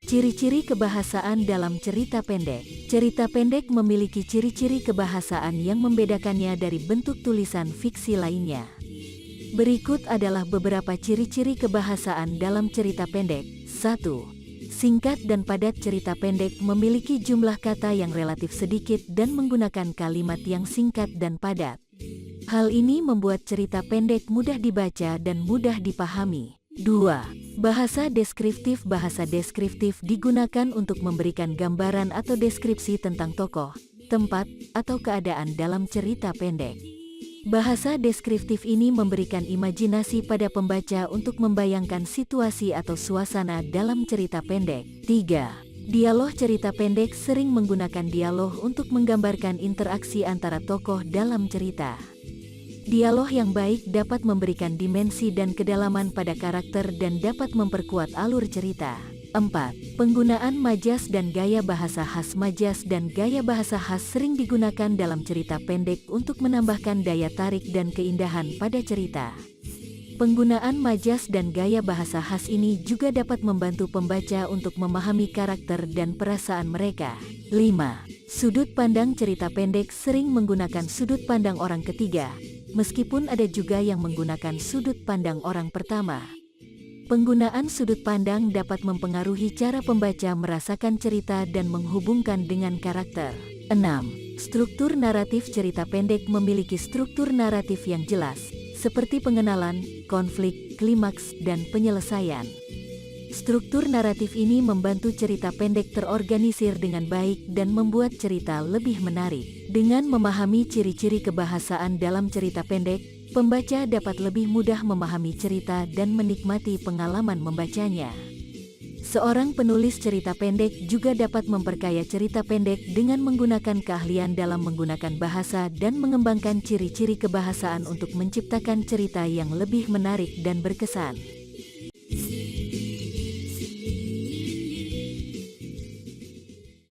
Ciri-ciri kebahasaan dalam cerita pendek. Cerita pendek memiliki ciri-ciri kebahasaan yang membedakannya dari bentuk tulisan fiksi lainnya. Berikut adalah beberapa ciri-ciri kebahasaan dalam cerita pendek. 1. Singkat dan padat. Cerita pendek memiliki jumlah kata yang relatif sedikit dan menggunakan kalimat yang singkat dan padat. Hal ini membuat cerita pendek mudah dibaca dan mudah dipahami. 2. Bahasa deskriptif. Bahasa deskriptif digunakan untuk memberikan gambaran atau deskripsi tentang tokoh, tempat, atau keadaan dalam cerita pendek. Bahasa deskriptif ini memberikan imajinasi pada pembaca untuk membayangkan situasi atau suasana dalam cerita pendek. 3. Dialog. Cerita pendek sering menggunakan dialog untuk menggambarkan interaksi antara tokoh dalam cerita. Dialog yang baik dapat memberikan dimensi dan kedalaman pada karakter dan dapat memperkuat alur cerita. 4. Penggunaan majas dan gaya bahasa khas. Majas dan gaya bahasa khas sering digunakan dalam cerita pendek untuk menambahkan daya tarik dan keindahan pada cerita. Penggunaan majas dan gaya bahasa khas ini juga dapat membantu pembaca untuk memahami karakter dan perasaan mereka. 5. Sudut pandang. Cerita pendek sering menggunakan sudut pandang orang ketiga, meskipun ada juga yang menggunakan sudut pandang orang pertama. Penggunaan sudut pandang dapat mempengaruhi cara pembaca merasakan cerita dan menghubungkan dengan karakter. 6. Struktur naratif. Cerita pendek memiliki struktur naratif yang jelas, seperti pengenalan, konflik, klimaks, dan penyelesaian. Struktur naratif ini membantu cerita pendek terorganisir dengan baik dan membuat cerita lebih menarik. Dengan memahami ciri-ciri kebahasaan dalam cerita pendek, pembaca dapat lebih mudah memahami cerita dan menikmati pengalaman membacanya. Seorang penulis cerita pendek juga dapat memperkaya cerita pendek dengan menggunakan keahlian dalam menggunakan bahasa dan mengembangkan ciri-ciri kebahasaan untuk menciptakan cerita yang lebih menarik dan berkesan.